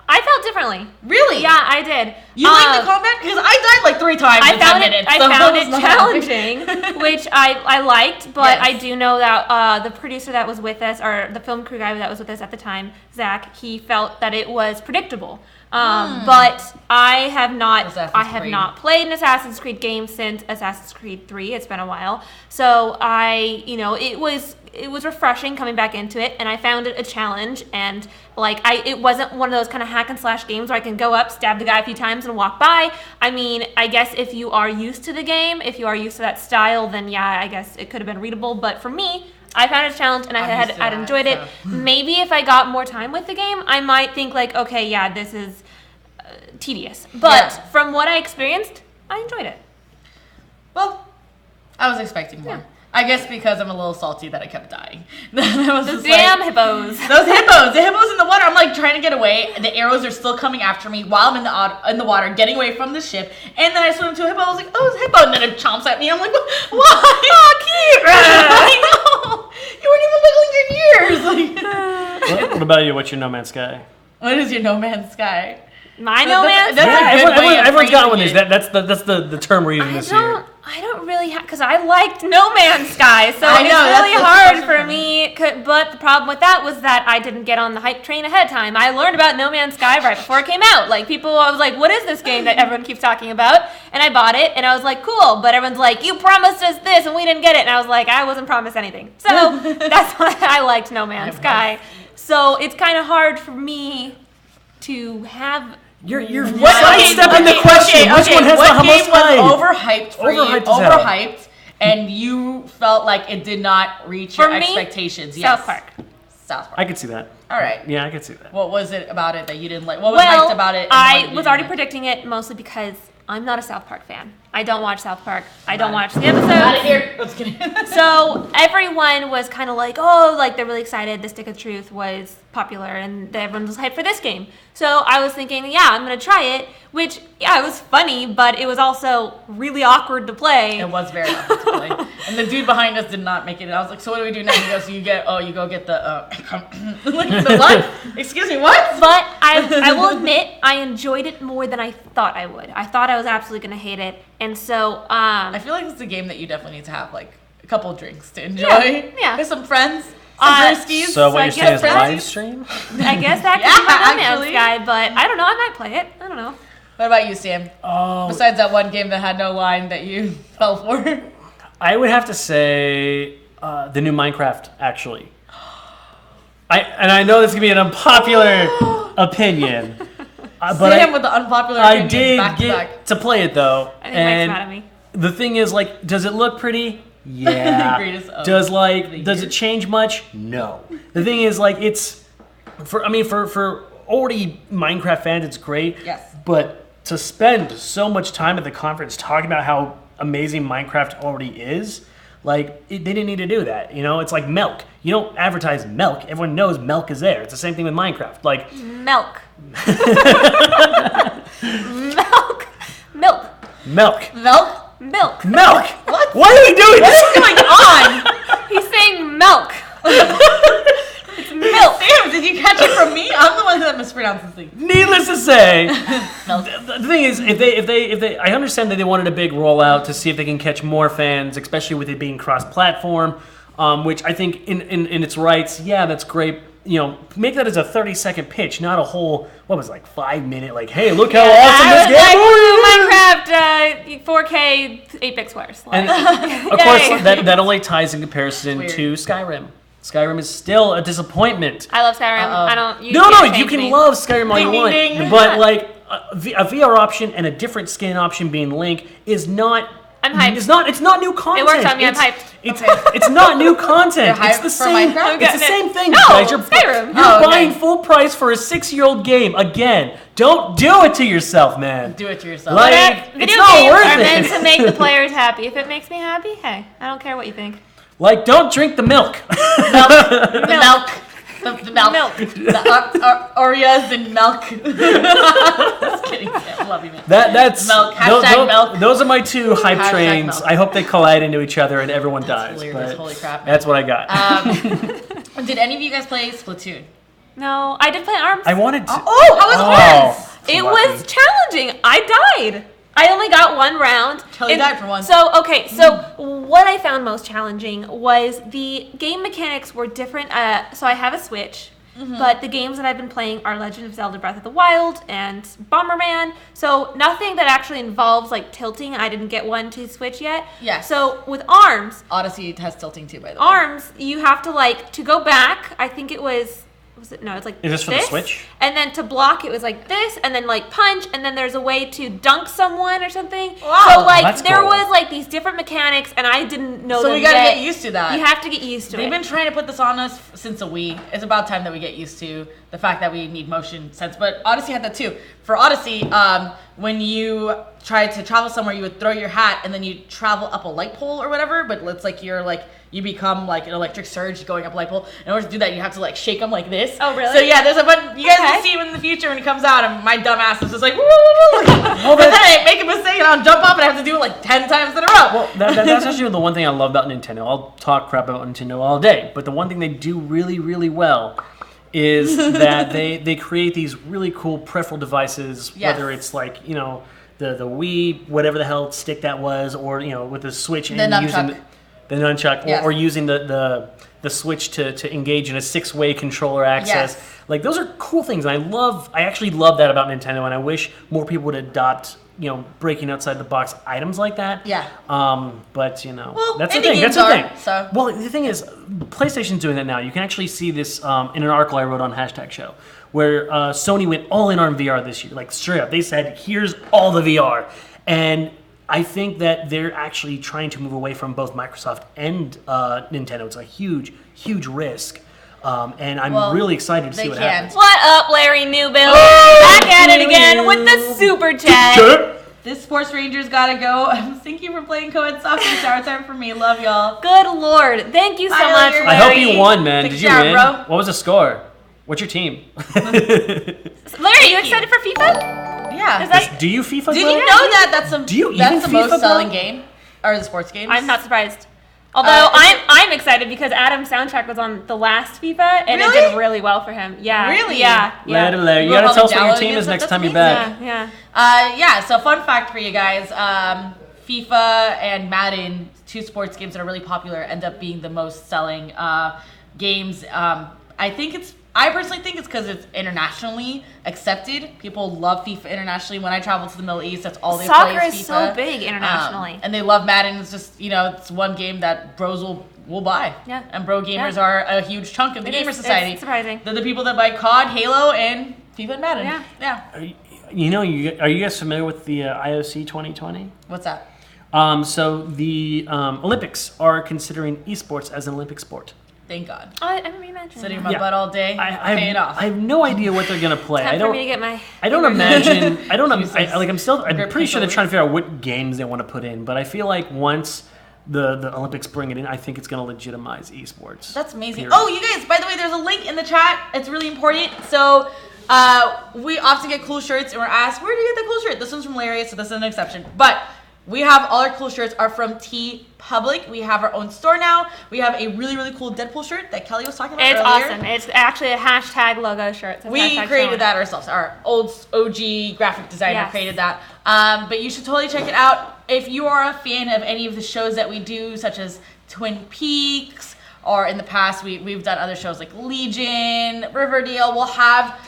I felt differently. Really? Yeah, I did. You like the combat? Because I died like 3 times in 10 minutes. I found it challenging, which I liked, but I do know that the producer that was with us, or the film crew guy that was with us at the time, Zach, he felt that it was predictable. But I have not played an Assassin's Creed game since Assassin's Creed 3. It's been a while. So it was refreshing coming back into it, and I found it a challenge, and it wasn't one of those kind of hack and slash games where I can go up, stab the guy a few times and walk by. I mean, I guess if you are used to the game, if you are used to that style, then yeah, I guess it could have been readable, but for me, I found it a challenge, and I'd enjoyed it. Maybe if I got more time with the game, I might think like, okay, yeah, this is tedious. But from what I experienced, I enjoyed it. Well, I was expecting more. Yeah. I guess because I'm a little salty that I kept dying. Those damn hippos. The hippos in the water. I'm like trying to get away. The arrows are still coming after me while I'm in the water, getting away from the ship. And then I swim into a hippo. I was like, oh, it's a hippo. And then it chomps at me. I'm like, why? Oh, cute. I know. You weren't even wiggling your ears. What about you? What's your No Man's Sky? What is your No Man's Sky? My No Man's Sky? Everyone's got one of these. That's the term we're using this year. I don't really have, because I liked No Man's Sky, so it's really hard for me. But the problem with that was that I didn't get on the hype train ahead of time. I learned about No Man's Sky right before it came out. I was like, what is this game that everyone keeps talking about? And I bought it, and I was like, cool. But everyone's like, you promised us this, and we didn't get it. And I was like, I wasn't promised anything. So that's why I liked No Man's Sky. So it's kind of hard for me to have... You're sidestepping the question. Which one has the most hype? Overhyped for you? Overhyped, and you felt like it did not reach your expectations. South Park. I could see that. All right. Yeah, I could see that. What was it about it that you didn't like? What was hyped about it? I was already predicting it mostly because I'm not a South Park fan. I don't watch South Park. I don't watch the episodes. Out of here. Let's get it. So everyone was kind of like, they're really excited. The Stick of Truth was popular, and everyone was hyped for this game. So I was thinking, yeah, I'm going to try it, which, yeah, it was funny, but it was also really awkward to play. It was very awkward to play. And the dude behind us did not make it. I was like, so what do we do now? He goes, you go get the, the what? Excuse me, what? But I will admit, I enjoyed it more than I thought I would. I thought I was absolutely going to hate it. And so, I feel like it's a game that you definitely need to have, a couple of drinks to enjoy. Yeah. With some friends. Brewskis. So what you're saying is live stream? I guess that could be my No Man's Sky, but I don't know. I might play it. I don't know. What about you, Sam? Besides that one game that had no line that you fell for? I would have to say the new Minecraft, actually. I know this is going to be an unpopular opinion. But Sam with the unpopular opinions. I did back get to play it, though. I think Mike's mad at me. The thing is, does it look pretty? Yeah. Does it change much? No. The thing is, it's for already Minecraft fans, it's great. Yes. But to spend so much time at the conference talking about how amazing Minecraft already is, they didn't need to do that. It's like milk. You don't advertise milk. Everyone knows milk is there. It's the same thing with Minecraft. Milk. Milk. What? Why are we doing this? What is going on? He's saying milk. It's milk. Sam, did you catch it from me? I'm the one that mispronounced things. Needless to say, the thing is, if they, I understand that they wanted a big rollout to see if they can catch more fans, especially with it being cross-platform, which I think in its rights, yeah, that's great. Make that as a 30-second pitch, not a whole, 5-minute, hey, look how awesome this game is! Minecraft 4K 8-bit squares. And of course, that only ties in comparison to Skyrim. Skyrim is still a disappointment. I love Skyrim. I don't. You can love Skyrim all you want, but a VR option and a different skin option being Link is not I'm hyped. It's not new content. It works on me. I'm hyped. It's not new content. You're It's the hyped for same. Minecraft? It's the same thing, No, guys. Skyrim. You're buying full price for a 6-year-old game. Again, don't do it to yourself, man. Do it to yourself. Like, Video it's not games worth are it. meant to make the players happy. If it makes me happy, hey, I don't care what you think. Like, don't drink the milk. The milk. The milk. The Oreos and milk. Just kidding. I love you, man. That's milk. Hashtag milk. Those are my 2 hype Hashtag trains. milk. I hope they collide into each other and everyone dies. Hilarious. But Holy crap. that's what I got. Did any of you guys play Splatoon? No, I did play ARMS. I wanted to. Oh, how was ARMS? It was challenging. I died. I only got 1 round. Kelly died for one. So what I found most challenging was the game mechanics were different. So I have a Switch, but the games that I've been playing are Legend of Zelda Breath of the Wild and Bomberman. So nothing that actually involves like tilting. I didn't get one to Switch yet. Yeah. So with ARMS, Odyssey has tilting too, by the way. ARMS, you have to go back. I think it was. It's like Is this for the Switch? And then to block, it was like this, and then like punch, and then there's a way to dunk someone or something. Wow. So like That's there cool. was like these different mechanics, and I didn't know So them we gotta yet. get used to that. You have to get used to They've it. been trying to put this on us since a Wii. It's about time that we get used to the fact that we need motion sense. But Odyssey had that too. For Odyssey, when you try to travel somewhere, you would throw your hat and then you travel up a light pole or whatever. But it's like you become like an electric surge going up a light pole. In order to do that, you have to like shake them like this. Oh, really? So yeah, there's a bunch. You guys Okay. will see him in the future when it comes out, and my dumb ass is just like, woo, woo, woo. And then I make a mistake and I'll jump up and I have to do it like 10 times in a row. Well, that's actually the one thing I love about Nintendo. I'll talk crap about Nintendo all day, but the one thing they do really, really well is that they create these really cool peripheral devices, Yes. whether it's like, the Wii, whatever the hell stick that was, or, with the Switch and The using nunchuck. the nunchuck, Yes. or using the Switch to engage in a 6-way controller access. Yes. Like, those are cool things, and I actually love that about Nintendo, and I wish more people would adopt, breaking outside the box items like that. Yeah. But Well, that's the indie thing. That's games the are, thing. so. Well, the thing is, PlayStation's doing that now. You can actually see this in an article I wrote on #show, where Sony went all in on VR this year, like straight up. They said, "Here's all the VR," and I think that they're actually trying to move away from both Microsoft and Nintendo. It's a huge, huge risk. And I'm really excited to see what happens. What up, Larry Newbill? Oh, Back at it again with the super chat. This Sports Rangers gotta go. Thank you for playing co-ed soccer. Shower time for me. Love y'all. Good lord. Thank you so Bye, much, Larry. I hope Larry. you won, man. Take Did you care, win? bro. What was the score? What's your team? Larry, are you excited for FIFA? Yeah. Is that- Do you FIFA? Did bro? you know that that's the Do you that's even the most FIFA, bro? selling game? Or the sports games? I'm not surprised. Although it's- I'm excited because Adam's soundtrack was on the last FIFA and it Really? did really well for him. Yeah. Really? Yeah. Larry, Yeah. you You gotta wanna tell us what your download team it? is next That's time you're amazing. back. Yeah. So fun fact for you guys. FIFA and Madden, 2 sports games that are really popular, end up being the most selling games. I personally think it's because it's internationally accepted. People love FIFA internationally. When I travel to the Middle East, that's all they play Soccer is is FIFA. so big internationally. And they love Madden. It's just, it's one game that bros will buy. Yeah. And bro gamers Yeah. are a huge chunk of the It gamer is- society. it's surprising. They're the people that buy COD, Halo, and FIFA and Madden. Yeah. Are you guys familiar with the IOC 2020? What's that? So the Olympics are considering esports as an Olympic sport. Thank God. I remember you mentioned Sitting in that. my butt all day, paying off. I have no idea what they're gonna play. Time for me to get my. I don't imagine. I don't. Jesus. I'm Grip pretty sure they're controllers. trying to figure out what games they want to put in. But I feel like once the Olympics bring it in, I think it's going to legitimize esports. That's amazing. Period. Oh, you guys, by the way, there's a link in the chat. It's really important. So we often get cool shirts, and we're asked, where do you get the cool shirt? This one's from Larry, so this is an exception. But we have all our cool shirts are from T Public. We have our own store now. We have a really, really cool Deadpool shirt that Kelly was talking about It's earlier. awesome. It's actually a hashtag logo shirt. It says We hashtag created showing. that ourselves. Our old OG graphic designer Yes. created that. But you should totally check it out. If you are a fan of any of the shows that we do, such as Twin Peaks, or in the past we've done other shows like Legion, Riverdale, we'll have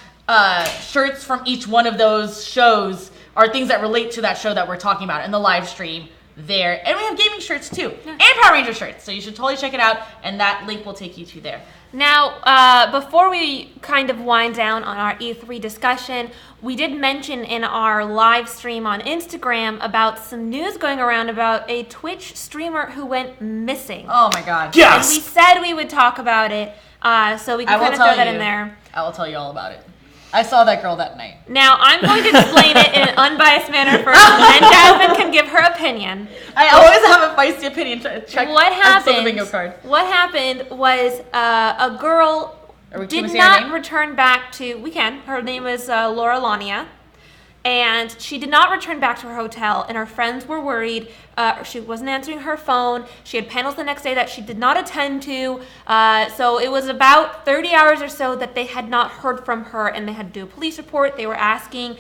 shirts from each one of those shows or things that relate to that show that we're talking about in the live stream there. And we have gaming shirts too, and Power Ranger shirts. So you should totally check it out, and that link will take you to there. Now, before we kind of wind down on our E3 discussion, we did mention in our live stream on Instagram about some news going around about a Twitch streamer who went missing. Oh my god. Yes! And we said we would talk about it, so we can kind of throw that in there. I will tell you all about it. I saw that girl that night. Now, I'm going to explain it in an unbiased manner first, and then Jasmine can give her opinion. I always have a feisty opinion. Check What happened? the bingo card. What happened was a girl did not return back to. We can. Her name is Laura Lania, and she did not return back to her hotel. And her friends were worried. She wasn't answering her phone. She had panels the next day that she did not attend to. So it was about 30 hours or so that they had not heard from her, and they had to do a police report. They were asking,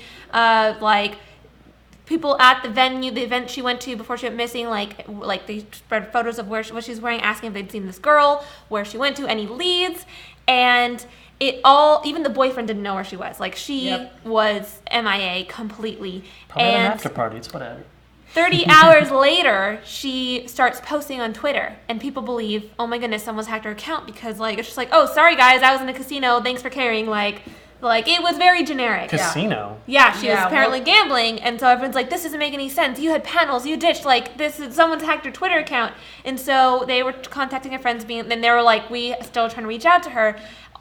people at the venue, the event she went to before she went missing, like they spread photos of what she was wearing, asking if they'd seen this girl, where she went to, any leads, and even the boyfriend didn't know where she was. Like, she was MIA completely. Probably at an after party, it's whatever. 30 hours later, she starts posting on Twitter, and people believe, oh my goodness, someone's hacked her account, because it's just like, oh, sorry guys, I was in a casino, thanks for caring, like it was very generic. Casino? Yeah, she was apparently gambling, and so everyone's like, this doesn't make any sense. You had panels, you ditched, someone's hacked your Twitter account. And so they were contacting her friends, then they were like, we still trying to reach out to her.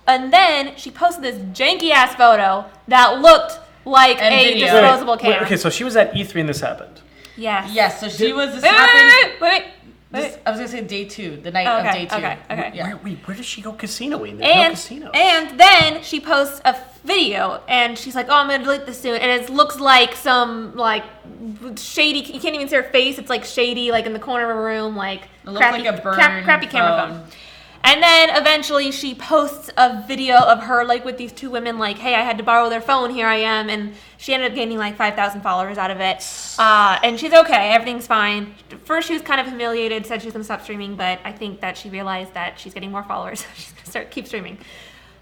And then she posted this janky-ass photo that looked like a disposable camera. Okay, so she was at E3 and this happened. Yes. Yes, so she was, Wait. I was going to say day 2, the night of day 2. Okay. Yeah. Where does she go casinoing? There's no casinos. And then she posts a video, and she's like, oh, I'm going to delete this soon. And it looks like some, shady, you can't even see her face. It's, shady, in the corner of a room, it looks like a crappy camera phone. And then eventually she posts a video of her with these two women hey, I had to borrow their phone, here I am, and she ended up gaining 5,000 followers out of it. And she's okay, everything's fine. First she was kind of humiliated, said she was going to stop streaming, but I think that she realized that she's getting more followers. She's going to keep streaming.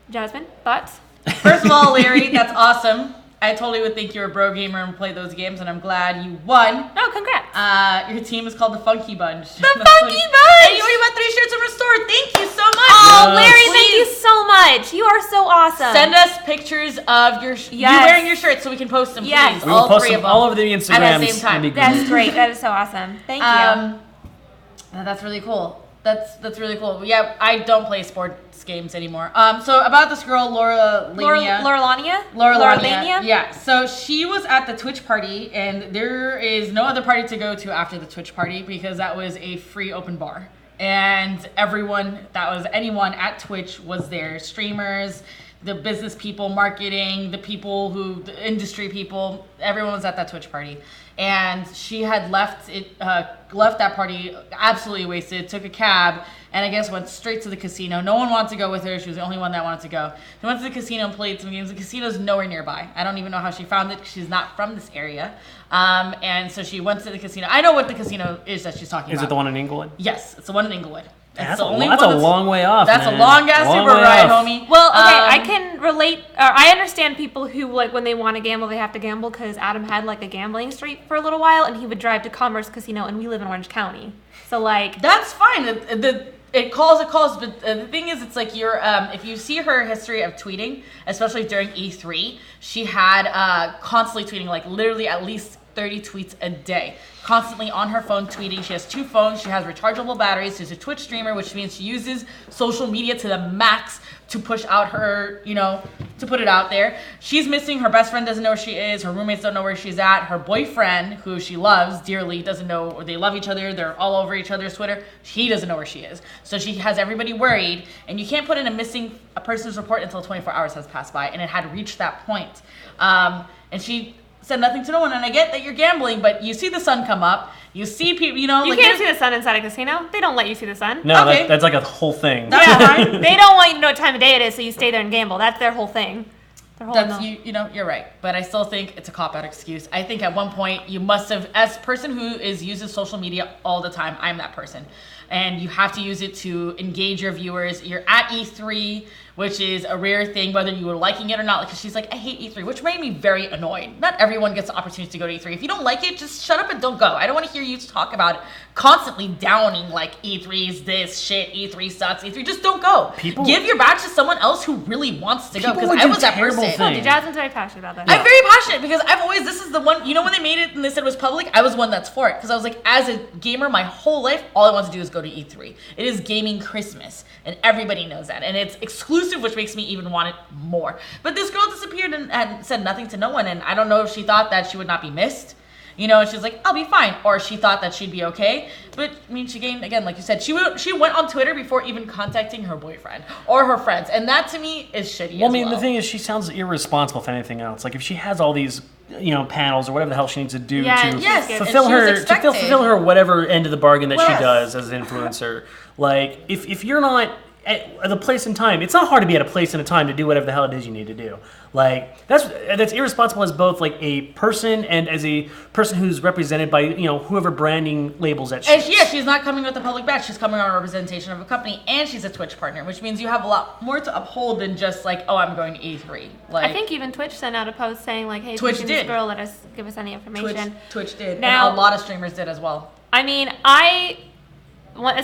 Jasmine, thoughts? First of all, Larry, that's awesome. I totally would think you're a bro gamer and play those games, and I'm glad you won. Oh, congrats. Your team is called the Funky Bunch. The Funky Bunch! And you already bought 3 shirts and restored. Thank you so much. Oh, Larry, thank you so much. You are so awesome. Send us pictures of you wearing your shirts so we can post them, please. We will post them all over the Instagrams. At the same time. That's great. That is so awesome. Thank you. That's really cool. That's really cool. Yeah, I don't play sports games anymore. So about this girl, Laura Lania. Laura Lania? Yeah. So she was at the Twitch party, and there is no other party to go to after the Twitch party because that was a free open bar. And anyone at Twitch was there. Streamers, the business people, marketing, the industry people, everyone was at that Twitch party. And she had left that party absolutely wasted, took a cab, and I guess went straight to the casino. No one wanted to go with her. She was the only one that wanted to go. She went to the casino and played some games. The casino's nowhere nearby. I don't even know how she found it because she's not from this area. And so she went to the casino. I know what the casino is that she's talking about. Is it the one in Inglewood? Yes, it's the one in Inglewood. That's a long way off. That's man. a long ass Uber ride, homie. Well, okay, I can relate. I understand people who when they want to gamble, they have to gamble because Adam had a gambling streak for a little while, and he would drive to Commerce Casino, and we live in Orange County, so that's fine. It calls, but the thing is, it's you're if you see her history of tweeting, especially during E3, she had constantly tweeting, literally at least 30 tweets a day, constantly on her phone tweeting. She has 2 phones. She has rechargeable batteries. She's a Twitch streamer, which means she uses social media to the max to push out her, to put it out there. She's missing. Her best friend doesn't know where she is. Her roommates don't know where she's at. Her boyfriend, who she loves dearly, doesn't know, or they love each other. They're all over each other's Twitter. He doesn't know where she is. So she has everybody worried, and you can't put in a person's report until 24 hours has passed by, and it had reached that point. And she said nothing to no one, and I get that you're gambling, but you see the sun come up, you see people, you can't see the sun inside a casino. They don't let you see the sun. No, okay. That's a whole thing. Yeah, they don't want you to know what time of day it is, so you stay there and gamble. That's their whole thing. You're right, but I still think it's a cop-out excuse. I think at one point you must have, as a person who uses social media all the time, I'm that person, and you have to use it to engage your viewers. You're at E3 which is a rare thing, whether you were liking it or not. Because she's like, I hate E3, which made me very annoyed. Not everyone gets the opportunity to go to E3. If you don't like it, just shut up and don't go. I don't want to hear you talk about it, constantly downing like E3 is this shit, E3 sucks, E3. Just don't go. Give your badge to someone else who really wants to go. Because I was that person. Jasmine's very passionate about that. I'm very passionate because I've always, this is the one, you know, when they made it and they said it was public, I was one that's for it. Because I was like, as a gamer, my whole life, all I want to do is go to E3. It is gaming Christmas, and everybody knows that. And it's exclusive, which makes me even want it more. But this girl disappeared and said nothing to no one, and I don't know if she thought that she would not be missed. You know, and she's like, I'll be fine. Or she thought that she'd be okay. But, I mean, she gained, again, like you said, she went on Twitter before even contacting her boyfriend or her friends. And that, to me, is shitty. Well, I mean, the thing is, she sounds irresponsible if anything else. Like, if she has all these, you know, panels or whatever the hell she needs to do to fulfill her whatever end of the bargain that she does as an influencer. Like, if you're not at the place and time, it's not hard to be at a place and a time to do whatever the hell it is you need to do. Like, that's irresponsible as both like a person and as a person who's represented by, you know, whoever branding labels that she is. She's not coming with a public badge. She's coming on a representation of a company, and she's a Twitch partner, which means you have a lot more to uphold than just like, oh, I'm going to E3. Like, I think even Twitch sent out a post saying like, hey, Twitch did this girl give us any information. Twitch did. Now, and a lot of streamers did as well. I mean, as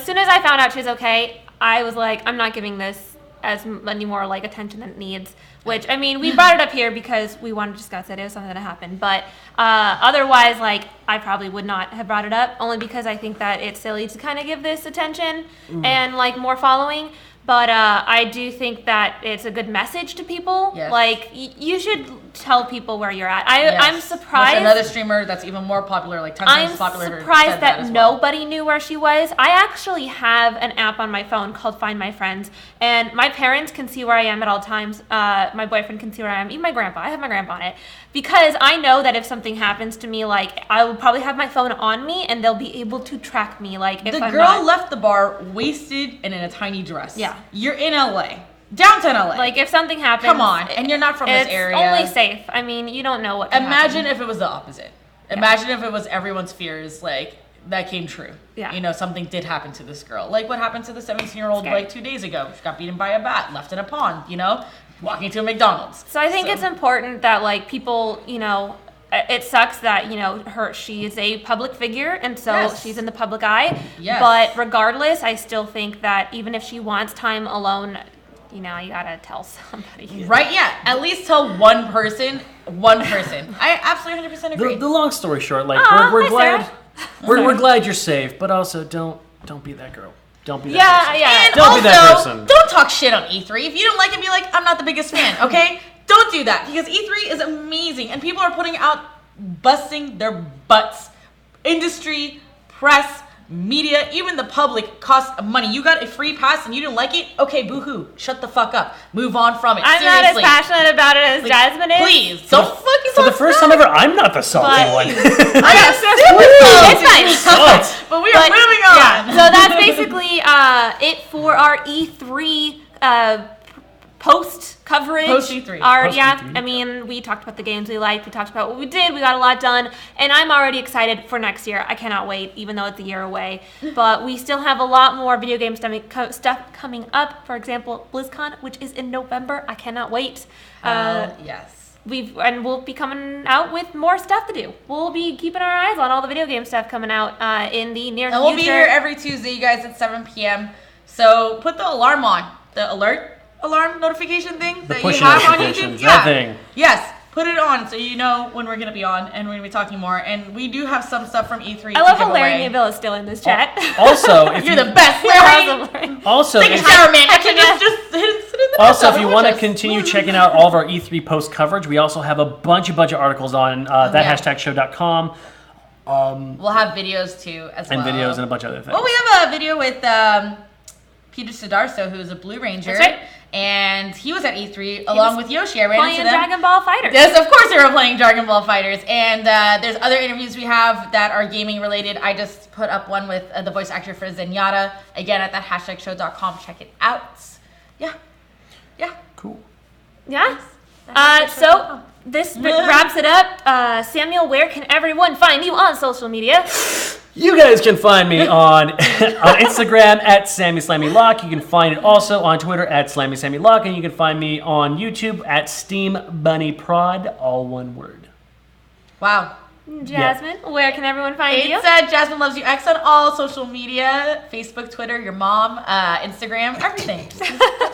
soon as I found out she's okay, I was like, I'm not giving this any more like attention than it needs. Which, I mean, we brought it up here because we wanted to discuss it. It was something that happened. But otherwise, like, I probably would not have brought it up, only because I think that it's silly to kind of give this attention and, like, more following. But I do think that it's a good message to people. Yes. Like, you should tell people where you're at. I'm surprised. Which another streamer that's even more popular, like 10 times popular. I'm surprised that nobody knew where she was. I actually have an app on my phone called Find My Friends, and my parents can see where I am at all times. My boyfriend can see where I am. Even my grandpa. I have my grandpa on it. Because I know that if something happens to me, like, I will probably have my phone on me, and they'll be able to track me. Like, if the girl left the bar wasted and in a tiny dress. Yeah. You're in LA. Downtown LA. Like, if something happens... Come on. And you're not from this area. It's only safe. I mean, you don't know what can Imagine happen. if it was the opposite. Yeah. Imagine if it was everyone's fears, like, that came true. Yeah. You know, something did happen to this girl. Like what happened to the 17-year-old, like, 2 days ago. She got beaten by a bat, left in a pond, you know? Walking to a McDonald's. So I think it's important that, like, people, you know... It sucks that, you know, she is a public figure, and so she's in the public eye. Yes. But regardless, I still think that even if she wants time alone, you know, you gotta tell somebody. Right, yeah. At least tell one person. I absolutely 100% agree. The long story short, like, we're glad we're glad you're safe, but also don't be that girl. Don't be that person. Yeah. And don't also, be that person. Don't talk shit on E3. If you don't like it, be like, I'm not the biggest fan, okay? Don't do that, because E3 is amazing, and people are putting out, busting their butts. Industry, press, media, even the public costs money. You got a free pass and you didn't like it? Okay, boo-hoo. Shut the fuck up. Move on from it. I'm Seriously. not as passionate about it as Jasmin is. Please, don't fucking For the first time ever, I'm not the salty one. It's fine. But we are moving on. Yeah, so that's basically it for our E3 post coverage. Post E3. I mean, we talked about the games we liked. We talked about what we did. We got a lot done, and I'm already excited for next year. I cannot wait, even though it's a year away. But we still have a lot more video game stuff coming up. For example, BlizzCon, which is in November. I cannot wait. Yes. We'll be coming out with more stuff to do. We'll be keeping our eyes on all the video game stuff coming out in the near future. And we'll be here every Tuesday, you guys, at 7 p.m. So put the alarm on. The alarm notification thing that you have on YouTube. That thing. Yes. Put it on so you know when we're going to be on and we're going to be talking more. And we do have some stuff from E3 I love how Larry Neville is still in this chat. Also, if you're the best, Larry. Also, take a shower, man. Actually, just sit in the also, if you want to continue checking out all of our E3 post coverage, we also have a bunch of articles on thathashtagshow.com. We'll have videos too as well. And videos and a bunch of other things. Well, we have a video with Peter Sidarso, who's a Blue Ranger. That's right. And he was at E3 along with Yoshi. I ran into them. Playing Dragon Ball Fighters. Yes, of course they were playing Dragon Ball Fighters. And there's other interviews we have that are gaming related. I just put up one with the voice actor for Zenyatta. Again, at thathashtagshow.com. Check it out. Yeah. Cool. Yeah. So this wraps it up. Samuel, where can everyone find you on social media? You guys can find me on Instagram at SammySlammyLock. You can find it also on Twitter at SlammySammyLock, and you can find me on YouTube at SteamBunnyProd, all one word. Wow. Jasmine, where can everyone find you? It's Jasmine Loves You X on all social media: Facebook, Twitter, your mom, Instagram, everything.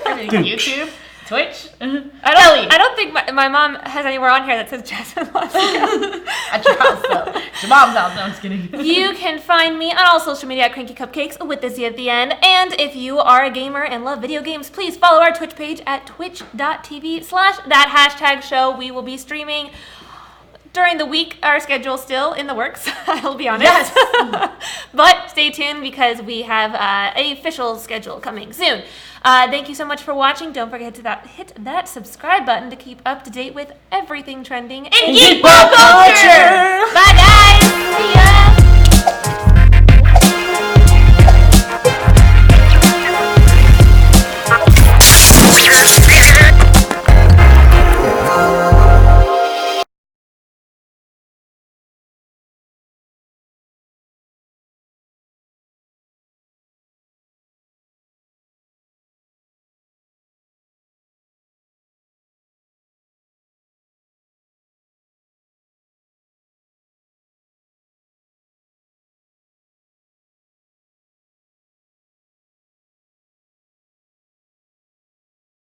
Everything. YouTube, Twitch. I don't think my mom has anywhere on here that says Jasmine Loves You. At your house, though. Your mom's house. No, I'm just kidding. You can find me on all social media at Cranky Cupcakes with the Z at the end. And if you are a gamer and love video games, please follow our Twitch page at twitch.tv/that#show. We will be streaming during the week. Our schedule's still in the works, I'll be honest. Yes. But stay tuned because we have an official schedule coming soon. Thank you so much for watching. Don't forget to hit that subscribe button to keep up to date with everything trending in geek pop culture. Bye, guys.